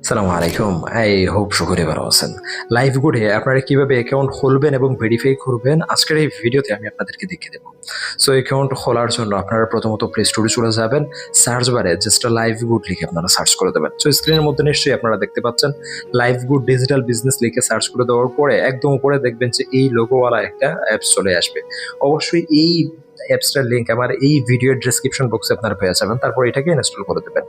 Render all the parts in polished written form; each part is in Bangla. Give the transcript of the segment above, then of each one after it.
সালামু আলাইকুম। আই হোপ সকলে ভালো আছেন। লাইভ গুডে আপনারা কিভাবে অ্যাকাউন্ট খুলবেন এবং ভেরিফাই করবেন আজকের এই ভিডিওতে আমি আপনাদেরকে দেখিয়ে দেব। সো অ্যাকাউন্ট খোলার জন্য আপনারা প্রথমত প্লে স্টোরে চলে যাবেন। সার্চ বারে জাস্ট লাইভ গুড লিখে আপনারা সার্চ করে দেবেন। সো স্ক্রিনের মধ্যে নিশ্চয়ই আপনারা দেখতে পাচ্ছেন লাইভ গুড ডিজিটাল বিজনেস লিখে সার্চ করে দেওয়ার পরে একদম উপরে দেখবেন যে এই লোগোওয়ালা একটা অ্যাপস চলে আসবে। অবশ্যই এই অ্যাপসটার লিঙ্ক আমার এই ভিডিওর ডেসক্রিপশন বক্সে আপনারা পেয়ে যাবেন। তারপর এটাকে ইনস্টল করে দেবেন।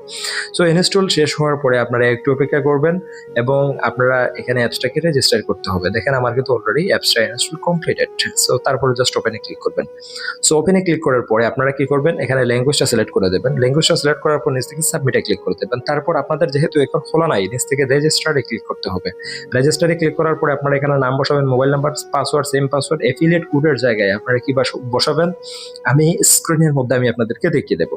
সো ইনস্টল শেষ হওয়ার পরে আপনারা একটু অপেক্ষা করবেন এবং আপনারা এখানে অ্যাপসটাকে রেজিস্টার করতে হবে। দেখেন আমার কিন্তু অলরেডি অ্যাপসটা ইনস্টল কমপ্লিটেড। সো তারপরে জাস্ট ওপেনে ক্লিক করবেন। সো ওপেনে ক্লিক করার পরে আপনারা কি করবেন, এখানে ল্যাঙ্গুয়েজটা সিলেক্ট করে দেবেন। ল্যাঙ্গুয়েজটা সিলেক্ট করার পর নিচ থেকে সাবমিটে ক্লিক করে দেবেন। তারপর আপনাদের যেহেতু এখন খোলা নাই, নিচ থেকে রেজিস্টারে ক্লিক করতে হবে। রেজিস্টারে ক্লিক করার পরে আপনারা এখানে নাম বসাবেন, mobile number, password, same password. Affiliate কোডের জায়গায় আপনারা কি বসাবেন আমি স্ক্রিনের মধ্যে আমি আপনাদেরকে দেখিয়ে দেবো।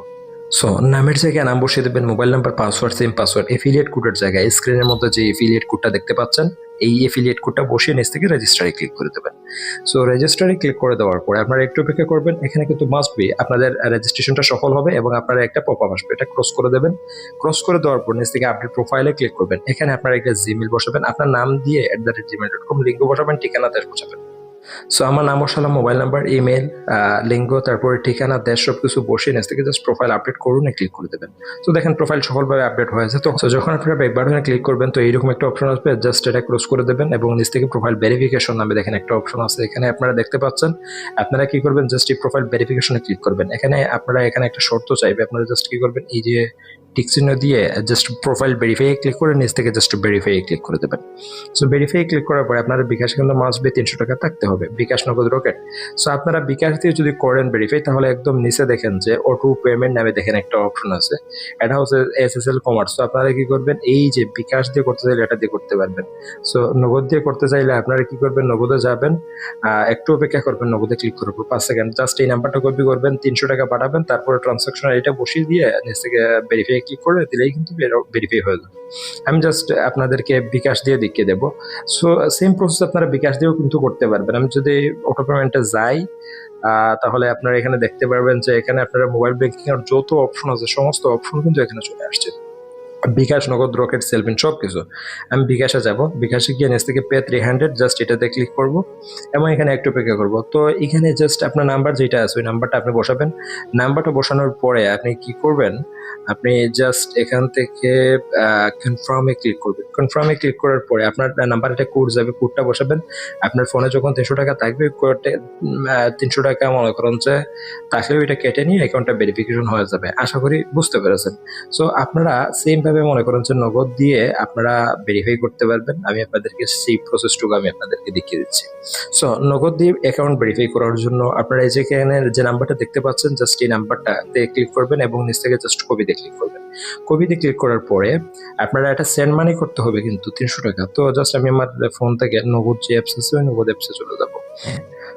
সো নামের জায়গায় নাম বসিয়ে দেবেন, mobile number, password, same password. Affiliate কোডের জায়গায় স্ক্রিনের মধ্যে যে এফিলিয়েট কোডটা দেখতে পাচ্ছেন এই এফিলিয়েট কোডটা বসিয়ে নিচ থেকে রেজিস্টারে ক্লিক করে দেবেন। সো রেজিস্টারে ক্লিক করে দেওয়ার পরে আপনারা একটু অপেক্ষা করবেন। এখানে কিন্তু মাস্ট বি আপনাদের রেজিস্ট্রেশনটা সফল হবে এবং আপনারা একটা পপ আপ আসবে, এটা ক্রস করে দেবেন। ক্রস করে দেওয়ার পর নিচ থেকে আপডেট প্রোফাইলে ক্লিক করবেন। এখানে আপনারা একটা জিমেল বসাবেন, আপনার নাম দিয়ে @gmail.com লিঙ্ক বসাবেন, ঠিকানা দেশ বসাবেন। সো আমার নাম বসালাম, মোবাইল নাম্বার, ইমেল, লিঙ্গ, তারপরে ঠিকানা, দেশ সবকিছু বসিয়ে নিচ থেকে জাস্ট প্রোফাইল আপডেট করুন, ক্লিক করে দেবেন। তো দেখেন প্রোফাইল সফলভাবে আপডেট হয়েছে। তো যখন আপনারা ব্যাক বাটনে ক্লিক করবেন তো এইরকম একটা অপশন আসবে, জাস্ট এটা ক্লোজ করে দেবেন এবং নিচ থেকে প্রোফাইল ভেরিফিকেশন নামে দেখেন একটা অপশন আছে, এখানে আপনারা দেখতে পাচ্ছেন। আপনারা কি করবেন, জাস্ট এই প্রোফাইল ভেরিফিকেশনে ক্লিক করবেন। এখানে আপনারা এখানে একটা শর্ত চাইবে, আপনারা জাস্ট কি করবেন, এই যে টিক চিহ্ন দিয়ে জাস্ট প্রোফাইল ভেরিফাই ক্লিক করে নিচ থেকে জাস্ট ভেরিফাই ক্লিক করে দেবেন। সো ভেরিফাই ক্লিক করার পরে আপনার বিকাশ কিন্তু মাস্ট বি 300 টাকা থাকতে হবে, বিকাশ, নগদ, রকেট। সো আপনারা বিকাশ দিয়ে যদি করেন ভেরিফাই তাহলে একদম নিচে দেখেন যে অটো পেমেন্ট নামে দেখেন একটা অপশন আছে, এটা হচ্ছে SSL কমার্স। তো আপনারা কি করবেন, এই যে বিকাশ দিয়ে করতে চাইলে এটা দিয়ে করতে পারবেন। সো নগদ দিয়ে করতে চাইলে আপনারা কি করবেন, নগদে যাবেন, একটু অপেক্ষা করবেন, নগদে ক্লিক করার পর 5 সেকেন্ড জাস্ট এই নাম্বারটা কপি করবেন, 300 টাকা পাঠাবেন, তারপরে ট্রানসাকশন এটা বসিয়ে দিয়ে নিচ থেকে ভেরিফাই ক্লিক করে দিলেই কিন্তু ভেরিফাই হয়ে যাবে। আমি জাস্ট আপনাদেরকে বিকাশ দিয়ে দেখিয়ে দেবো। সো সেম প্রসেস আপনারা বিকাশ দিয়েও কিন্তু করতে পারবেন। আমি যদি অটো পেমেন্টে যাই তাহলে আপনারা এখানে দেখতে পারবেন যে এখানে আপনারা মোবাইল ব্যাংকিং এর যত অপশন আছে সমস্ত অপশন কিন্তু এখানে চলে আসছে, বিকাশ, নগদ, রকেট, সেলফিন সবকিছু। আমি বিকাশে যাব, বিকাশে গিয়ে নিচ থেকে পে 300 জাস্ট এটাতে ক্লিক করব এবং এখানে একটু অপেক্ষা করব। তো এখানে জাস্ট আপনার নাম্বার যেটা আছে ওই নাম্বারটা আপনি বসাবেন। নাম্বারটা বসানোর পরে আপনি কি করবেন, আপনি জাস্ট এখান থেকে কনফার্মে ক্লিক করবেন। কনফার্মে ক্লিক করার পরে আপনার নাম্বার একটা কোড যাবে, কোডটা বসাবেন। আপনার ফোনে যখন 300 টাকা থাকবে, 300 টাকা মনে করেন যে তাহলে ওইটা কেটে নিয়ে অ্যাকাউন্টটা ভেরিফিকেশন হয়ে যাবে। আশা করি বুঝতে পেরেছেন। সো আপনারা সেম ভাবে মনে করেন যে নগদ দিয়ে আপনারা ভেরিফাই করতে পারবেন। আমি আপনাদেরকে সেই প্রসেসটুকু আমি আপনাদেরকে দেখিয়ে দিচ্ছি। সো নগদ দিয়ে অ্যাকাউন্ট ভেরিফাই করার জন্য আপনারা এই যে এখানে যে নাম্বারটা দেখতে পাচ্ছেন জাস্ট এই নাম্বারটাতে ক্লিক করবেন এবং নিচ থেকে জাস্ট কপিতে ক্লিক করবেন। কপিতে ক্লিক করার পরে আপনারা এটা সেন্ড মানি করতে হবে কিন্তু 300 টাকা। তো জাস্ট আমি আমার ফোন থেকে নগদ যে অ্যাপস আছে ওই নগদ অ্যাপসে চলে যাবো।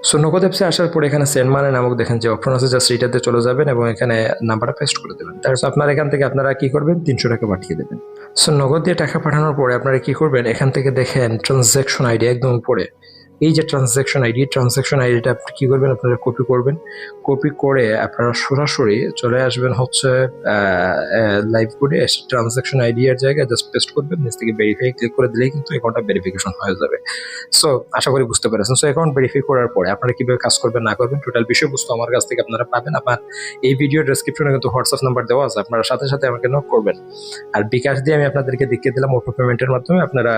সো নগদ অ্যাপসে আসার পরে এখানে সেন্ড মানি নামক দেখেন যে অপশন আছে, জাস্ট এটাতে চলে যাবেন এবং এখানে নাম্বারটা পেস্ট করে দেবেন। তারপর আপনার এখান থেকে আপনারা কি করবেন, 300 টাকা পাঠিয়ে দেবেন। সো নগদ দিয়ে টাকা পাঠানোর পরে আপনারা কি করবেন, এখান থেকে দেখেন ট্রানজ্যাকশন আইডি একদম উপরে, এই যে ট্রানজ্যাকশন আইডিটা আপনি কি করবেন, আপনারা কপি করবেন। কপি করে আপনারা সরাসরি চলে আসবেন হচ্ছে লাইভ কোডে, ট্রানজ্যাকশন আইডি এর জায়গায় জাস্ট পেস্ট করবেন, নিচ থেকে ভেরিফাই ক্লিক করে দিলেই কিন্তু অ্যাকাউন্টটা ভেরিফিকেশন হয়ে যাবে। সো আশা করি বুঝতে পেরেছেন। সো অ্যাকাউন্ট ভেরিফাই করার পরে আপনারা কিভাবে কাজ করবেন না করবেন টোটাল বিষয়বস্তু আমার কাছ থেকে আপনারা পাবেন। আমার এই ভিডিও ডেসক্রিপশনে কিন্তু হোয়াটসঅ্যাপ নাম্বার দেওয়া আছে, আপনারা সাথে সাথে আমাকে নক করবেন। আর বিকাশ দিয়ে আমি আপনাদেরকে দেখিয়ে দিলাম অটো পেমেন্টের মাধ্যমে আপনারা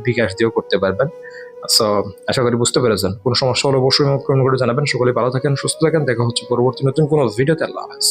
বিকাশ দিয়েও করতে পারবেন। সো আশা করি বুঝতে পেরেছেন। কোনো সমস্যা হলে অবশ্যই কমেন্ট করে জানাবেন। সকলে ভালো থাকেন, সুস্থ থাকেন, দেখা হচ্ছে পরবর্তী নতুন কোনো ভিডিওতে। আল্লাহ হাফেজ।